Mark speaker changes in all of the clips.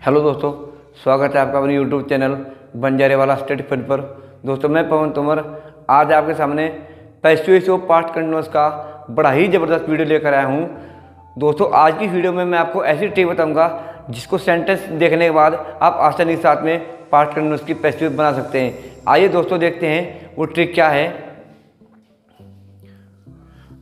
Speaker 1: Hello दोस्तों, स्वागत है आपका अपने यूट्यूब चैनल बंजारेवाला स्टडी फन पर। दोस्तों मैं पवन तोमर आज आपके सामने पैसिव ऑफ पास्ट कंटिन्यूअस का बड़ा ही ज़बरदस्त वीडियो लेकर आया हूँ। दोस्तों आज की वीडियो में मैं आपको ऐसी ट्रिक बताऊँगा जिसको सेंटेंस देखने के बाद आप आसानी के साथ में पास्ट कंटिन्यूअस की पैसिव बना सकते हैं। आइए दोस्तों देखते हैं वो ट्रिक क्या है।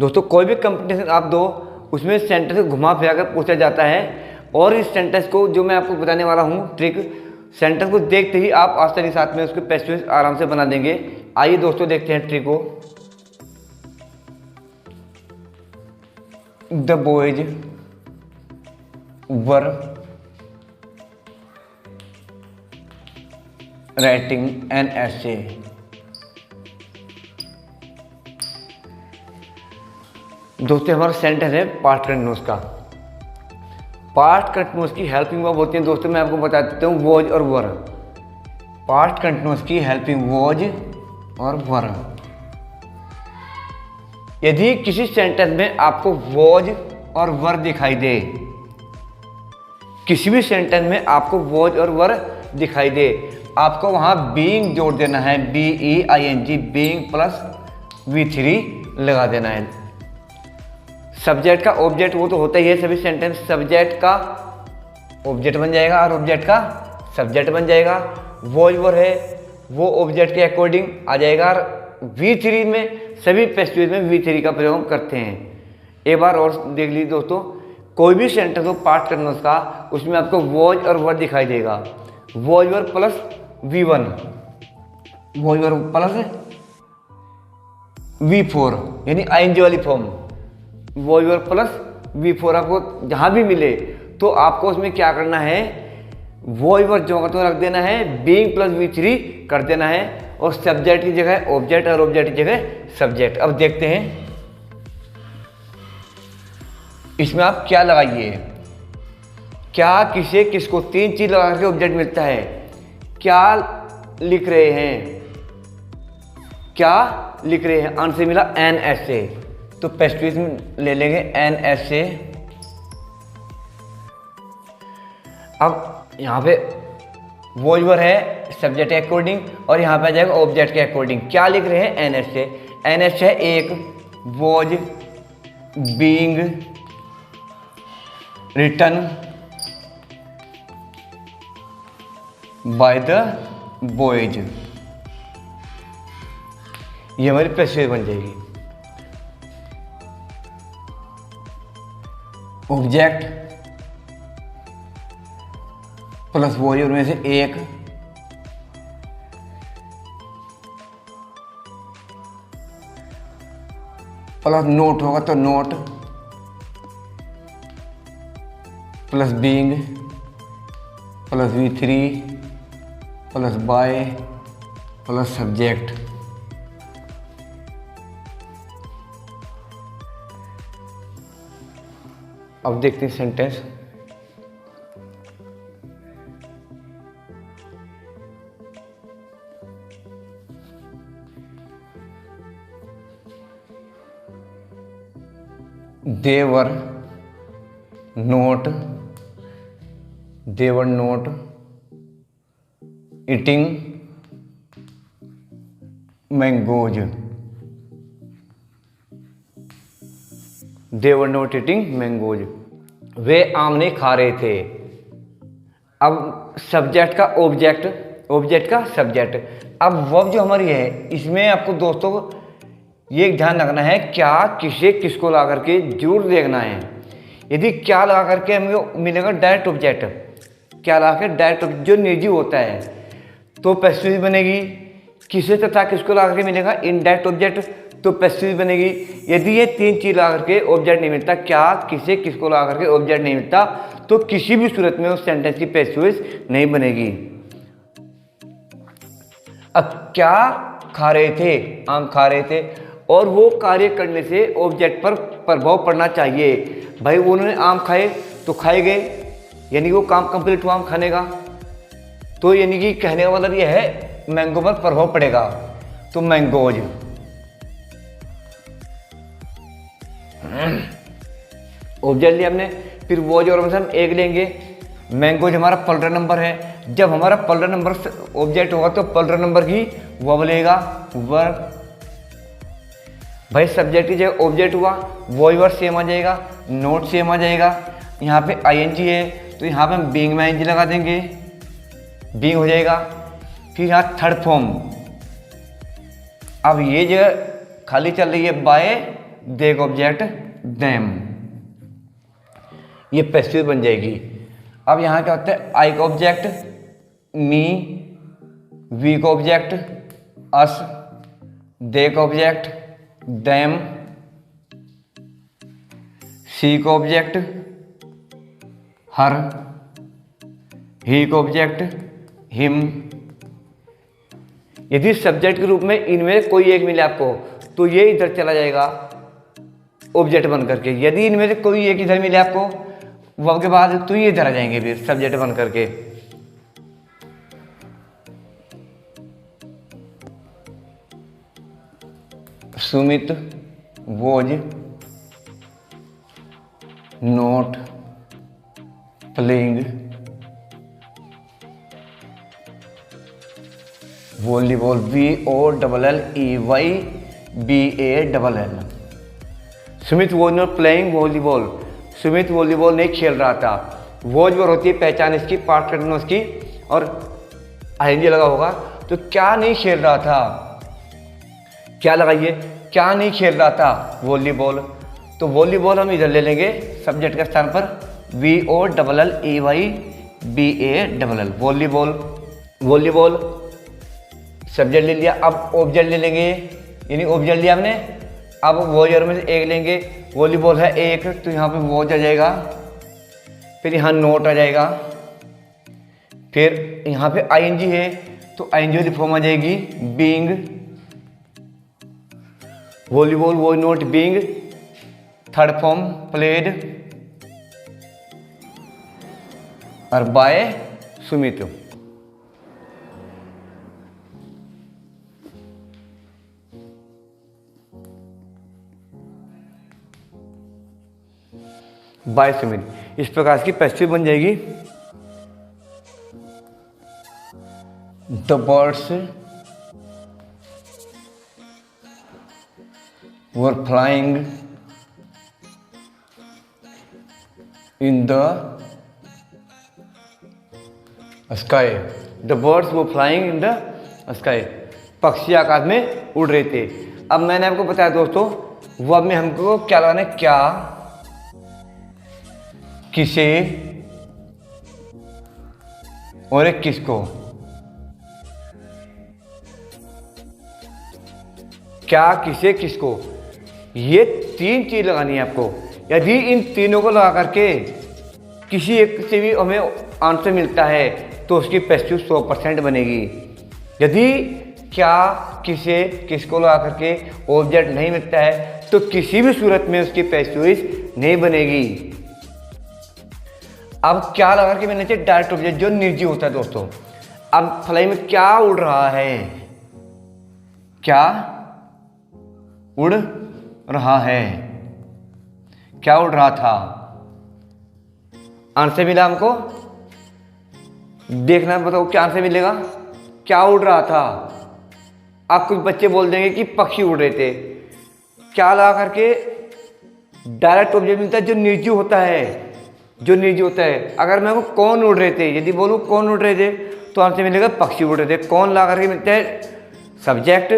Speaker 1: दोस्तों कोई भी कंपटीशन आप दो उसमें सेंटेंस को घुमा फिरा कर पूछा जाता है और इस सेंटेंस को जो मैं आपको बताने वाला हूँ ट्रिक, सेंटेंस को देखते ही आप आसानी साथ में उसके पैसिव आराम से बना देंगे। आइए दोस्तों देखते हैं ट्रिक को। The boys were writing an essay. दोस्तों हमारा सेंटेंस है पास्ट कंटिन्यूअस का। पास्ट कंटिन्यूअस की हेल्पिंग वर्ब होती है दोस्तों, मैं आपको बता देता हूँ वॉज और वर। पास्ट कंटिन्यूअस की हेल्पिंग वॉज और वर। यदि किसी सेंटेंस में आपको वॉज और वर दिखाई दे, किसी भी सेंटेंस में आपको वॉज और वर दिखाई दे, आपको वहां बीइंग जोड़ देना है, BEING, बीइंग प्लस V3 लगा देना है। सब्जेक्ट का ऑब्जेक्ट वो तो होता ही है, सभी सेंटेंस सब्जेक्ट का ऑब्जेक्ट बन जाएगा और ऑब्जेक्ट का सब्जेक्ट बन जाएगा। वॉज वर है वो ऑब्जेक्ट के अकॉर्डिंग आ जाएगा और V3 में सभी पैसिव में V3 का प्रयोग हम करते हैं। एक बार और देख लीजिए दोस्तों, कोई भी सेंटेंस हो पास्ट कंटिन्यूअस का उसमें आपको वॉज और वर दिखाई देगा। Was were plus V1, was were plus V4 यानी ING वाली form, was were plus V4 आपको जहां भी मिले तो आपको उसमें क्या करना है, वॉज वर जो तो रख देना है, बीइंग प्लस V3 कर देना है और सब्जेक्ट की जगह ऑब्जेक्ट और ऑब्जेक्ट की जगह सब्जेक्ट। अब देखते हैं इसमें आप क्या लगाइए। क्या किसे किसको तीन चीज लगा करके ऑब्जेक्ट मिलता है। क्या लिख रहे हैं, क्या लिख रहे हैं, आंसर मिला एन एसे, तो पैसिव ले लेंगे एन एसे। अब यहाँ पे वॉज वर है सब्जेक्ट के अकॉर्डिंग और यहाँ पे आ जाएगा ऑब्जेक्ट के अकॉर्डिंग। क्या लिख रहे हैं, एन एस से। एन एस है एक, was being written by the boys, ये हमारी पैसिव बन जाएगी। ऑब्जेक्ट प्लस वॉज में से एक, प्लस नोट होगा तो note, plus being plus V3 plus by plus subject. अब देखते हैं sentence. They were not eating mangoes. They were not eating mangoes. वे आम नहीं खा रहे थे। अब सब्जेक्ट का ऑब्जेक्ट, ऑब्जेक्ट का सब्जेक्ट। अब वर्ब जो हमारी है इसमें आपको दोस्तों ये ध्यान रखना है, क्या किसे किसको ला करके जरूर देखना है। यदि क्या लगा करके हमें मिलेगा डायरेक्ट ऑब्जेक्ट, क्या लगा के डायरेक्ट जो निर्जीव होता है तो पैसिव बनेगी। किसे तथा किसको ला करके मिलेगा इनडायरेक्ट ऑब्जेक्ट तो पैसिव बनेगी। यदि ये तीन चीज ला करके ऑब्जेक्ट नहीं मिलता, क्या किसे किसको ला करके ऑब्जेक्ट नहीं मिलता, तो किसी भी सूरत में उस सेंटेंस की पैसिव नहीं बनेगी। अब क्या खा रहे थे, आम खा रहे थे और वो कार्य करने से ऑब्जेक्ट पर प्रभाव पड़ना चाहिए। भाई उन्होंने आम खाए तो खाए गए, यानी वो काम कंप्लीट हुआ आम खाने का, तो यानी कि कहने का मतलब ये है मैंगो पर प्रभाव पड़ेगा तो मैंगोज। ऑब्जेक्ट लिया हमने, फिर वो जो हम एक लेंगे मैंगोज हमारा पलटर नंबर है। जब हमारा पलटर नंबर ऑब्जेक्ट होगा तो पलटर नंबर की वर्ब लेगा, वर्ब। भाई सब्जेक्ट की जगह ऑब्जेक्ट हुआ, वही वर्ड सेम आ जाएगा, नोट सेम आ जाएगा। यहाँ पे आईएनजी है तो यहाँ पे हम बीइंग में आईएनजी लगा देंगे, बीइंग हो जाएगा। फिर यहाँ थर्ड फॉर्म, अब ये जगह खाली चल रही है बाय देग ऑब्जेक्ट देम, ये पैसिव बन जाएगी। अब यहाँ क्या होता है, आई का ऑब्जेक्ट मी, वी का ऑब्जेक्ट अस, दे का ऑब्जेक्ट देम, सी का ऑब्जेक्ट हर, ही का ऑब्जेक्ट हिम। यदि सब्जेक्ट के रूप में इनमें कोई एक मिले आपको तो ये इधर चला जाएगा ऑब्जेक्ट बन करके। यदि इनमें से कोई एक इधर मिले आपको वर्ब के बाद तो ये इधर आ जाएंगे फिर सब्जेक्ट बन करके। Sumit was not playing volleyball, VOLLEYBALL। Sumit was not playing volleyball, Sumit volleyball नहीं खेल रहा था। वॉज पर होती है पहचान इसकी, पार्ट कंटिन्यूअस की, और आईएनजी लगा होगा तो क्या नहीं खेल रहा था, क्या लगाइए, क्या नहीं खेल रहा था, वॉलीबॉल। तो वॉलीबॉल हम इधर ले लेंगे सब्जेक्ट के स्थान पर, VOLLEYBALL, वॉलीबॉल। वॉलीबॉल सब्जेक्ट ले लिया, अब ऑब्जेक्ट ले लेंगे, यानी ऑब्जेक्ट लिया हमने, अब वॉजर में से एक लेंगे, वॉलीबॉल है एक तो यहाँ पे वॉच आ जाएगा, फिर यहाँ नोट आ जाएगा, फिर यहाँ पे आईएनजी है तो आईएनजी वाली फॉर्म आ जाएगी being, volleyball was not being, third form played, और बाय सुमित। बाय सुमित, इस प्रकार की पैसिव बन जाएगी। The birds were flying in the sky, the birds were flying in the sky, पक्षी आकाश में उड़ रहे थे। अब मैंने आपको बताया दोस्तों वर्ब में हमको क्या लगाना है, क्या, किसे और एक किसको। क्या, किसे, किसको, ये तीन चीज लगानी है आपको। यदि इन तीनों को लगा करके किसी एक से भी हमें आंसर मिलता है तो उसकी पैसिव 100% बनेगी। यदि क्या, किसे, किसको लगा करके ऑब्जेक्ट नहीं मिलता है तो किसी भी सूरत में उसकी पैसिव नहीं बनेगी। अब क्या लगा के मिलना चाहिए, डायरेक्ट ऑब्जेक्ट जो निर्जीव होता है दोस्तों। अब फ्लाई में क्या उड़ रहा है, क्या उड़ रहा है, क्या उड़ रहा था, आंसर मिला हमको, देखना बताओ क्या आंसर मिलेगा, क्या उड़ रहा था। अब कुछ बच्चे बोल देंगे कि पक्षी उड़ रहे थे। क्या लगा करके डायरेक्ट ऑब्जेक्ट मिलता है जो निर्जीव होता है, जो निर्जीव होता है। अगर मैं कौन उड़ रहे थे, यदि बोलूँ कौन उड़ रहे थे तो आंसर मिलेगा पक्षी उड़ रहे थे। कौन लगा करके मिलता है सब्जेक्ट,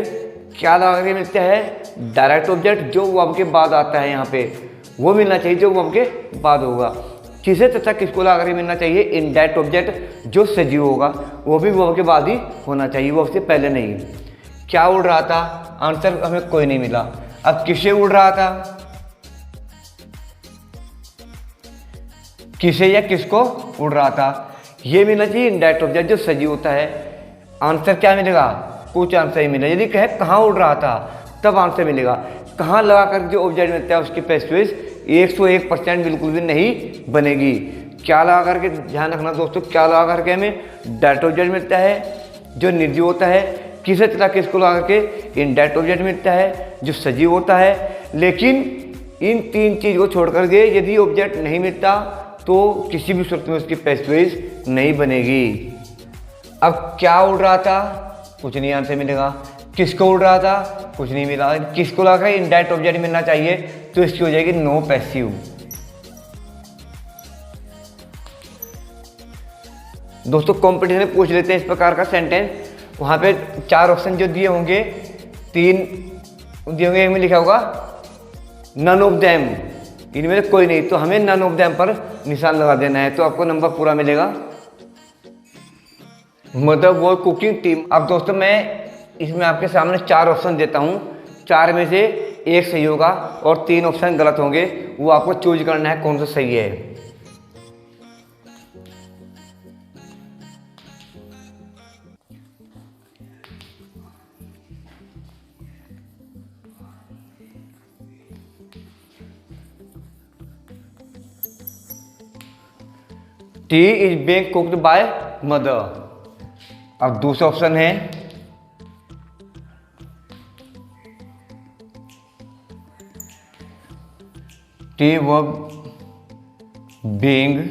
Speaker 1: क्या लगा करके मिलता है डायरेक्ट ऑब्जेक्ट जो वर्ब के बाद आता है, यहाँ पे वो मिलना चाहिए जो वर्ब के बाद होगा। किसे तथा किसको लगा करके मिलना चाहिए इनडायरेक्ट ऑब्जेक्ट जो सजीव होगा, वो भी वर्ब के बाद ही होना चाहिए, वर्ब से पहले नहीं। क्या उड़ रहा था, आंसर हमें कोई नहीं मिला। अब किसे उड़ रहा था, किसे या किसको उड़ रहा था, ये मिलना चाहिए इनडायरेक्ट ऑब्जेक्ट जो सजीव होता है। आंसर क्या मिलेगा, कुछ आंसर ही मिलेगा। यदि कहे कहाँ उड़ रहा था तब आंसर मिलेगा। कहाँ लगा कर जो ऑब्जेक्ट मिलता है उसकी पैसिव 101% बिल्कुल भी नहीं बनेगी। क्या लगा करके ध्यान रखना दोस्तों, क्या लगा करके हमें डायरेक्ट ऑब्जेक्ट मिलता है जो निर्जीव होता है। किसे तथा किसको लगा करके इनडायरेक्ट ऑब्जेक्ट मिलता है जो सजीव होता है। लेकिन इन तीन चीज़ को छोड़ कर के यदि ऑब्जेक्ट नहीं मिलता तो किसी भी सूरत में उसकी पैसिव नहीं बनेगी। अब क्या उड़ रहा था, कुछ नहीं आंसर मिलेगा। किसको उड़ रहा था, कुछ नहीं मिला। किसको लगा इनडायरेक्ट ऑब्जेक्ट मिलना चाहिए, तो इसकी हो जाएगी नो पैसिव। दोस्तों कॉम्पिटिशन में पूछ लेते हैं इस प्रकार का सेंटेंस। वहां पे 4 ऑप्शन जो दिए होंगे, 3 दिए होंगे, एक में लिखा होगा नन ऑफ देम, इनमें से कोई नहीं, तो हमें नन ऑफ देम पर निशान लगा देना है, तो आपको नंबर पूरा मिलेगा। मदर वो कुकिंग टीम। अब दोस्तों मैं इसमें आपके सामने 4 ऑप्शन देता हूँ, 4 में से एक सही होगा और 3 ऑप्शन गलत होंगे, वो आपको चूज करना है कौन सा सही है। T is being cooked by mother. अब दूसरा ऑप्शन है T was being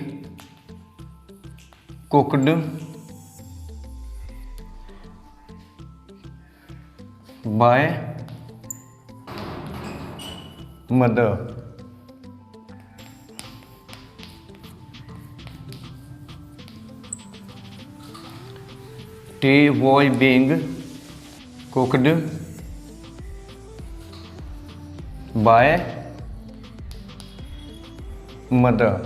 Speaker 1: cooked by mother. T was being cooked by mother.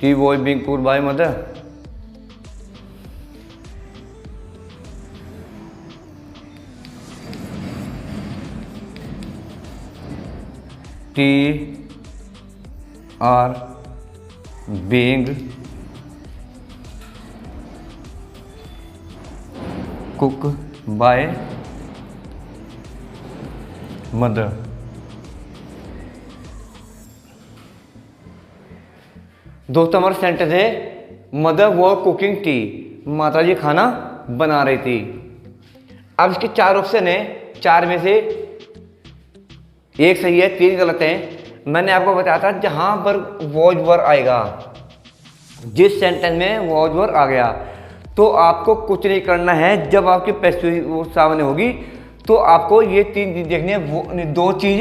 Speaker 1: T was being cooked by mother. T R being cooked by mother। दोस्तों हमारा sentence है mother was cooking T, माता जी खाना बना रही थी। अब इसके 4 ऑप्शन है, 4 में से एक सही है, 3 गलत हैं। मैंने आपको बताया था जहां पर वॉज वर आएगा, जिस सेंटेंस में वॉज वर आ गया, तो आपको कुछ नहीं करना है। जब आपकी पैसिव सामने होगी तो आपको ये 3 चीज देखनी है, 2 चीज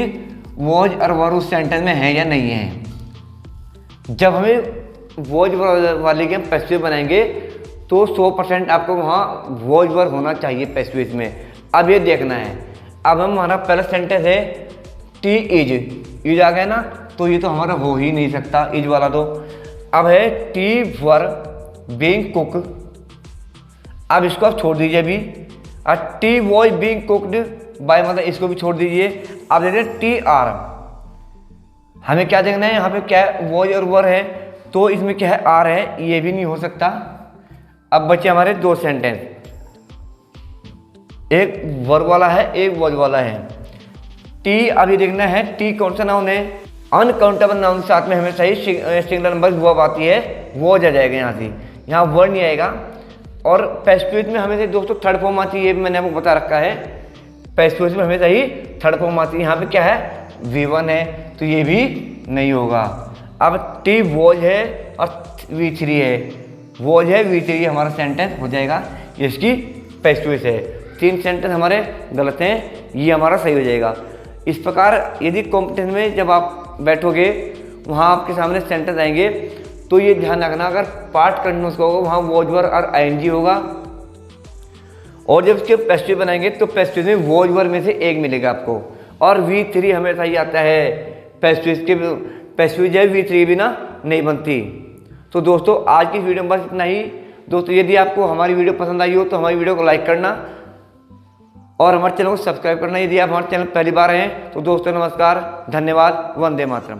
Speaker 1: वॉज और वर उस सेंटेंस में है या नहीं है। जब हमें वॉज वर वाले के हम पैसिव बनाएंगे तो 100% आपको वहाँ वॉज वर होना चाहिए पैसिव में। अब ये देखना है। अब हमारा पहला सेंटेंस है टी इज आ गया ना, तो ये तो हमारा हो ही नहीं सकता, इज वाला तो। अब है टी वर बीइंग कुक, अब इसको आप छोड़ दीजिए अभी। और T was being cooked by mother, इसको भी छोड़ दीजिए। अब देखते हैं टी आर, हमें क्या देखना है, यहाँ पे क्या वॉज और वर है, तो इसमें क्या है आर है, ये भी नहीं हो सकता। अब बचे हमारे 2 सेंटेंस, एक वर वाला है, एक वॉज वाला है। टी अभी देखना है टी कौन सा नाउन है, अनकाउंटेबल नाउन के साथ में हमें सही सिंगुलर नंबर वर्ब आती है, वो आ जाएगा यहाँ से, यहाँ वर्ड नहीं आएगा। और पैसिव में हमें से दोस्तों थर्ड फॉर्म आती है, ये भी मैंने आपको बता रखा है। पैसिव में हमें सही थर्ड फॉर्म आती है, यहाँ पे क्या है V1 है, तो ये भी नहीं होगा। अब टी वॉज है और V3 है, वॉज है V3 हमारा सेंटेंस हो जाएगा, ये इसकी पैसिव है। 3 सेंटेंस हमारे गलत हैं, ये हमारा सही हो जाएगा। इस प्रकार यदि कॉम्पिटिशन में जब आप बैठोगे, वहाँ आपके सामने सेंटेंस आएंगे, तो ये ध्यान रखना, अगर पार्ट कंटिन्यूअस का होगा वहाँ वॉज वर और आईएनजी होगा, और जब इसके पैसिव बनाएंगे तो पैसिव में वॉज वर में से एक मिलेगा आपको, और V3 हमेशा ही आता है पैसिव के। पैसिव जो है V3 भी ना नहीं बनती। तो दोस्तों आज की वीडियो में बस इतना ही। दोस्तों यदि आपको हमारी वीडियो पसंद आई हो तो हमारी वीडियो को लाइक करना और हमारे चैनल को सब्सक्राइब करना। यदि आप हमारे चैनल पहली बार हैं तो दोस्तों नमस्कार, धन्यवाद, वंदे मातरम।